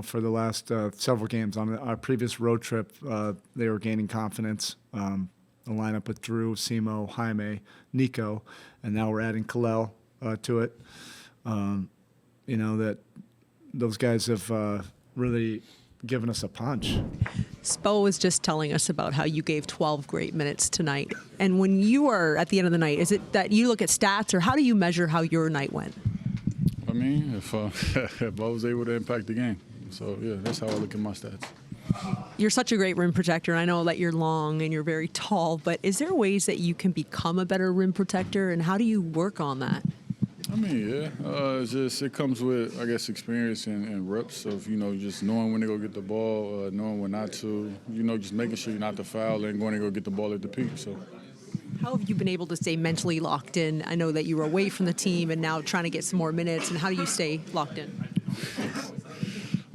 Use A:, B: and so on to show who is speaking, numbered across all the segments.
A: for the last several games. On our previous road trip, they were gaining confidence. The lineup with Dru, Simo, Jaime, Nico, and now we're adding Kel'el to it. That those guys have really given us a punch.
B: Spo was just telling us about how you gave 12 great minutes tonight. And when you are at the end of the night, is it that you look at stats, or how do you measure how your night went?
C: I mean, if I was able to impact the game. So, yeah, that's how I look at my stats.
B: You're such a great rim protector, and I know that you're long and you're very tall, but is there ways that you can become a better rim protector, and how do you work on that?
C: I mean, yeah, it comes with, I guess, experience and reps of, just knowing when to go get the ball, knowing when not to, just making sure you're not to foul and going to go get the ball at the peak. So,
B: how have you been able to stay mentally locked in? I know that you were away from the team and now trying to get some more minutes, and how do you stay locked in?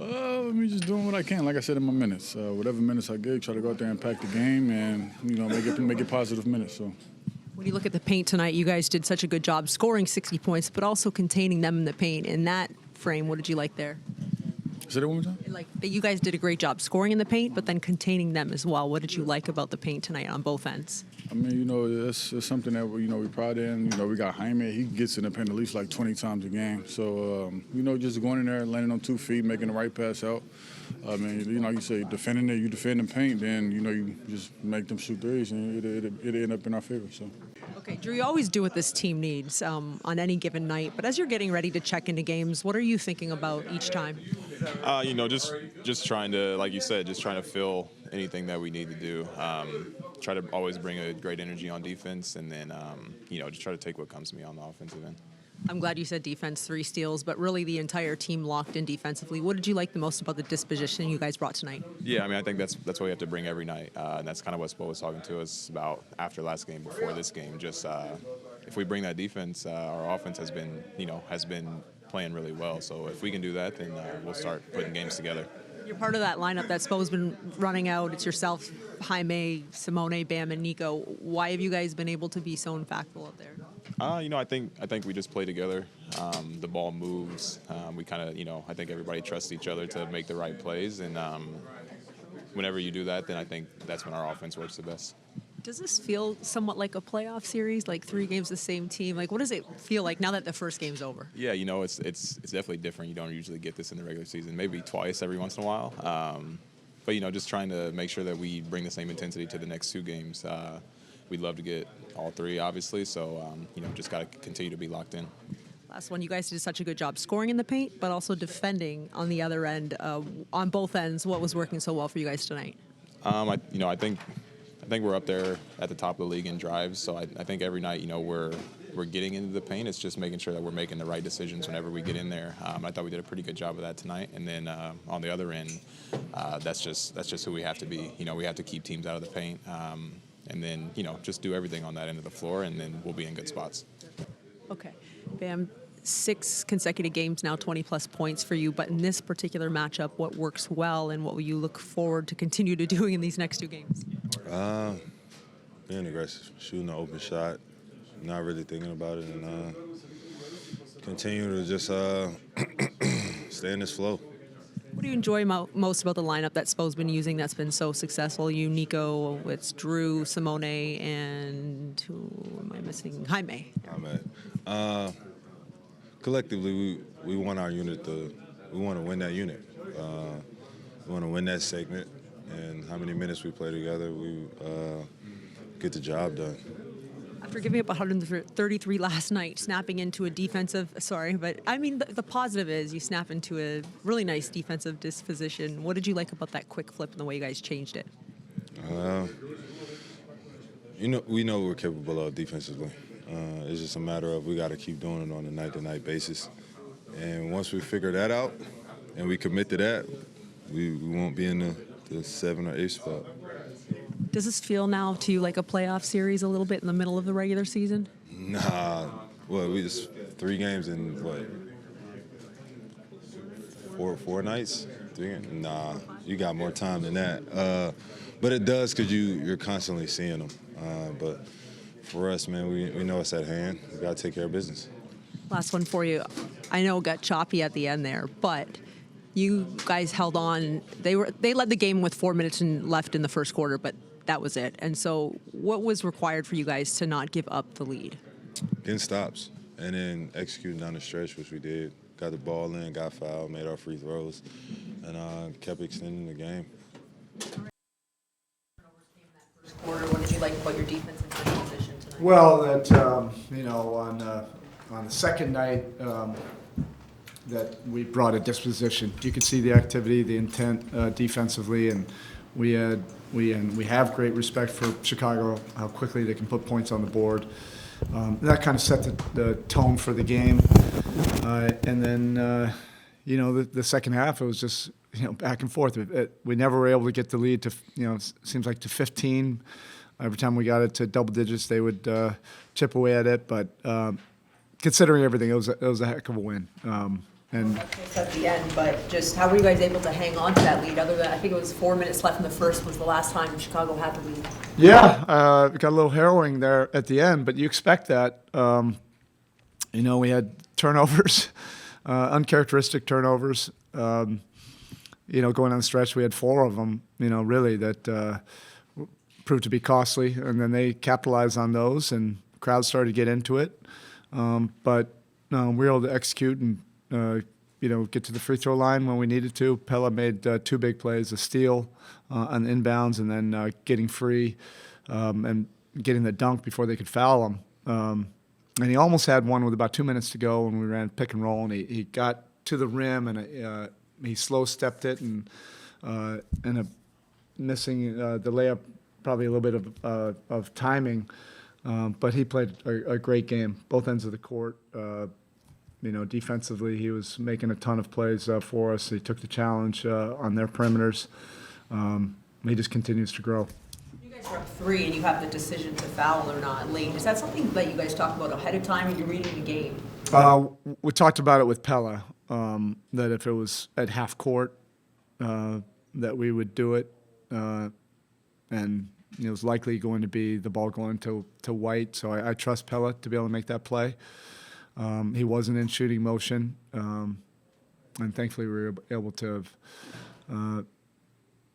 C: I mean, just doing what I can. Like I said in my minutes, whatever minutes I get, try to go out there and impact the game and, make it positive minutes. So.
B: When you look at the paint tonight, you guys did such a good job scoring 60 points, but also containing them in the paint. In that frame, what did you like there?
C: Say that one more time?
B: Like, you guys did a great job scoring in the paint, but then containing them as well. What did you like about the paint tonight on both ends?
C: I mean, it's something that we proud in. We got Jaime. He gets in the paint at least like 20 times a game. So, just going in there, landing on 2 feet, making the right pass out. I mean, you say defending it, you defend the paint, then, you just make them shoot threes, and it end up in our favor. So.
B: Okay, Dru, you always do what this team needs on any given night. But as you're getting ready to check into games, what are you thinking about each time?
D: Just trying to, like you said, just trying to fill anything that we need to do. Try to always bring a great energy on defense, and then, just try to take what comes to me on the offensive end.
B: I'm glad you said defense, 3 steals, but really the entire team locked in defensively. What did you like the most about the disposition you guys brought tonight?
D: Yeah, I mean, I think that's what we have to bring every night, and that's kind of what Spo was talking to us about after last game, before this game. Just if we bring that defense, our offense has been playing really well. So if we can do that, then we'll start putting games together.
B: You're part of that lineup that Spo's been running out. It's yourself, Jaime, Simone, Bam, and Nico. Why have you guys been able to be so impactful out there?
D: I think we just play together. The ball moves. We kind of, I think everybody trusts each other to make the right plays. And whenever you do that, then I think that's when our offense works the best.
B: Does this feel somewhat like a playoff series, like 3 games the same team? Like, what does it feel like now that the first game's over?
D: Yeah, it's definitely different. You don't usually get this in the regular season, maybe twice every once in a while. But, just trying to make sure that we bring the same intensity to the next 2 games. We'd love to get all 3, obviously, so, just got to continue to be locked in.
B: Last one, you guys did such a good job scoring in the paint, but also defending on the other end, on both ends. What was working so well for you guys tonight?
D: I think we're up there at the top of the league in drives, so I think every night, we're getting into the paint. It's just making sure that we're making the right decisions whenever we get in there. I thought we did a pretty good job of that tonight. And then on the other end, that's just who we have to be. We have to keep teams out of the paint, and then just do everything on that end of the floor, and then we'll be in good spots.
B: Okay, Bam. 6 consecutive games now, 20-plus points for you. But in this particular matchup, what works well, and what will you look forward to continue to doing in these next 2 games?
E: Being aggressive, shooting an open shot, not really thinking about it, and continue to just stay in this flow.
B: What do you enjoy most about the lineup that Spo's been using that's been so successful? You, Nico, it's Dru, Simone, and who am I missing? Jaime.
E: Collectively, we want our unit we want to win that unit. We want to win that segment, and how many minutes we play together, we get the job done.
B: After giving up 133 last night, snapping into a defensive, but I mean, the positive is you snap into a really nice defensive disposition. What did you like about that quick flip and the way you guys changed it?
E: We know we're capable of defensively. It's just a matter of we got to keep doing it on a night-to-night basis. And once we figure that out and we commit to that, we won't be in the 7 or 8 spot.
B: Does this feel now to you like a playoff series a little bit in the middle of the regular season?
E: Nah. Well, we just 3 games in, four nights? 3 games? Nah, you got more time than that. But it does because you're constantly seeing them. But for us, man, we know it's at hand. We got to take care of business.
B: Last one for you. I know it got choppy at the end there, but You guys held on. They led the game with 4 minutes left in the first quarter, but that was it. And so what was required for you guys to not give up the lead?
E: Getting stops and then executing down the stretch, which we did. Got the ball in, got fouled, made our free throws, and kept extending the game.
B: Quarter. What did you like about your defense in transition tonight?
A: Well, that on the second night that we brought a disposition. You could see the activity, the intent defensively, and we have great respect for Chicago, how quickly they can put points on the board. That kind of set the tone for the game, and then the second half it was just back and forth. We never were able to get the lead to seems like to 15. Every time we got it to double digits, they would chip away at it. But considering everything, it was a heck of a win. And
B: at the end, but just how were you guys able to hang on to that lead? Other than I think it was 4 minutes left in the first was the last time Chicago had the lead.
A: Yeah, it got a little harrowing there at the end, but you expect that. We had turnovers, uncharacteristic turnovers. Going on the stretch, we had 4 of them. Really that proved to be costly, and then they capitalized on those, and crowds started to get into it. But we were able to execute and. Get to the free throw line when we needed to. Pella made 2 big plays, a steal on inbounds, and then getting free and getting the dunk before they could foul him. And he almost had one with about 2 minutes to go when we ran pick and roll, and he got to the rim, and he slow-stepped it and missing the layup, probably a little bit of timing. But he played a great game, both ends of the court. Defensively, he was making a ton of plays for us. He took the challenge on their perimeters. He just continues to grow.
B: You guys are up 3, and you have the decision to foul or not late. Is that something that you guys talk about ahead of time, and you're reading the game?
A: We talked about it with Pella, that if it was at half court, that we would do it. And it was likely going to be the ball going to White, so I trust Pella to be able to make that play. He wasn't in shooting motion, and thankfully we were able to,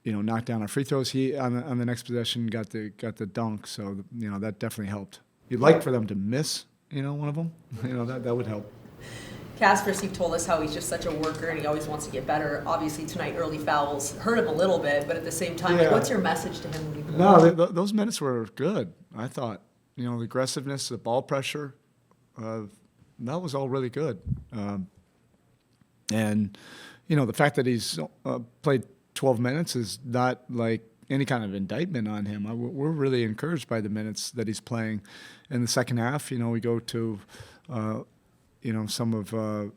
A: knock down our free throws. He on the next possession got the dunk, so that definitely helped. You'd like for them to miss, one of them. That would help.
B: Casper, you've told us how he's just such a worker and he always wants to get better. Obviously tonight, early fouls hurt him a little bit, but at the same time, what's your message to him? When
A: Those minutes were good. I thought, the aggressiveness, the ball pressure. That was all really good. And, the fact that he's played 12 minutes is not like any kind of indictment on him. We're really encouraged by the minutes that he's playing. In the second half, we go to, some of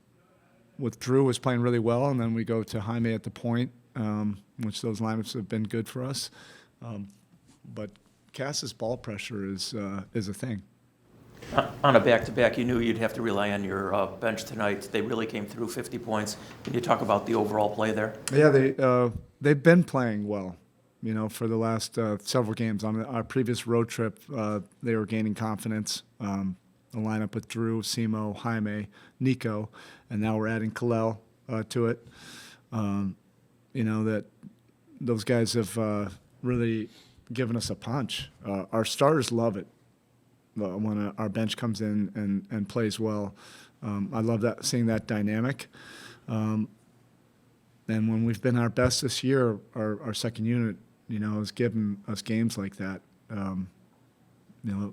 A: with Dru was playing really well, and then we go to Jaime at the point, which those lineups have been good for us. But Cass's ball pressure is a thing.
F: On a back-to-back, you knew you'd have to rely on your bench tonight. They really came through 50 points. Can you talk about the overall play there?
A: Yeah, they've been playing well, for the last several games. On our previous road trip, they were gaining confidence. A lineup with Dru, Simo, Jaime, Nico, and now we're adding Kel'el to it. That those guys have really given us a punch. Our starters love it. When our bench comes in and plays well. I love seeing that dynamic. And when we've been our best this year, our second unit, has given us games like that.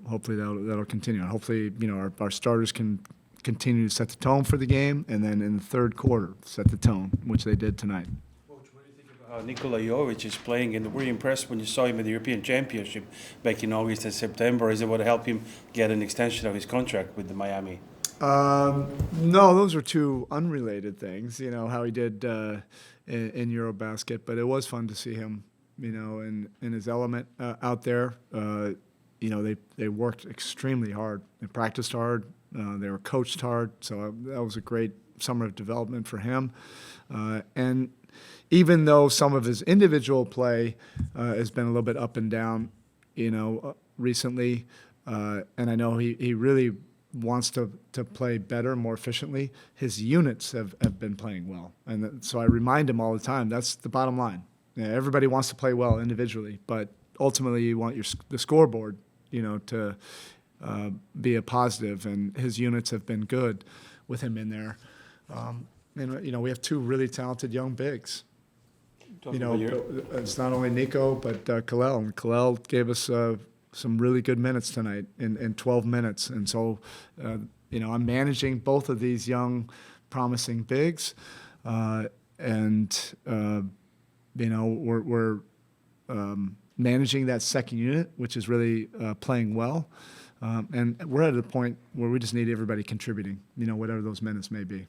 A: Hopefully that'll continue. And hopefully, our starters can continue to set the tone for the game, and then in the third quarter set the tone, which they did tonight.
G: Coach, what do you think about how Nikola Jovic is playing? And were you impressed when you saw him at the European Championship back in August and September? Is it what helped him get an extension of his contract with the Miami?
A: No, those are 2 unrelated things. How he did in Eurobasket, but it was fun to see him, in his element out there. They worked extremely hard. They practiced hard. They were coached hard. So that was a great summer of development for him. And even though some of his individual play has been a little bit up and down, recently, and I know he really wants to play better, more efficiently. His units have been playing well. And so I remind him all the time, that's the bottom line. Yeah, everybody wants to play well individually, but ultimately you want the scoreboard, to be a positive, and his units have been good with him in there. And we have two really talented young bigs. It's not only Nico, but Kel'el. And Kel'el gave us some really good minutes tonight in 12 minutes. And so, I'm managing both of these young, promising bigs. We're managing that second unit, which is really playing well. And we're at a point where we just need everybody contributing, whatever those minutes may be.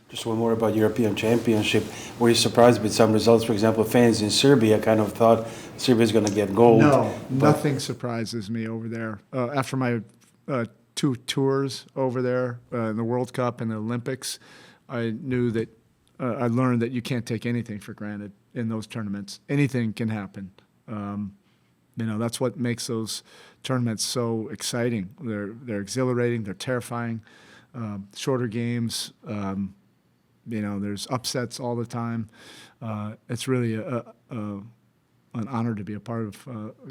G: Just one more about European Championship. Were you surprised with some results? For example, fans in Serbia kind of thought Serbia's going to get gold.
A: No, nothing surprises me over there. After my 2 tours over there in the World Cup and the Olympics, I knew that I learned that you can't take anything for granted in those tournaments. Anything can happen. That's what makes those tournaments so exciting. They're exhilarating. They're terrifying. Shorter games. There's upsets all the time. It's really an honor to be a part of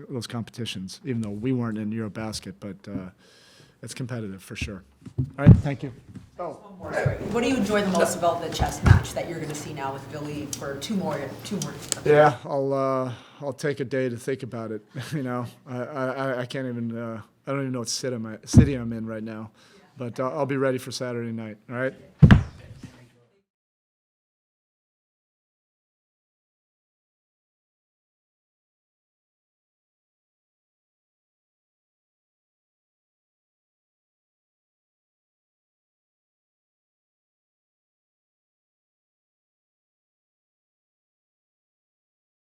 A: those competitions, even though we weren't in Eurobasket, but it's competitive for sure. All right, thank you.
B: What do you enjoy the most about the chess match that you're going to see now with Billy for two more?
A: Yeah, I'll take a day to think about it. I can't even. I don't even know what city I'm in right now, but I'll be ready for Saturday night. All right.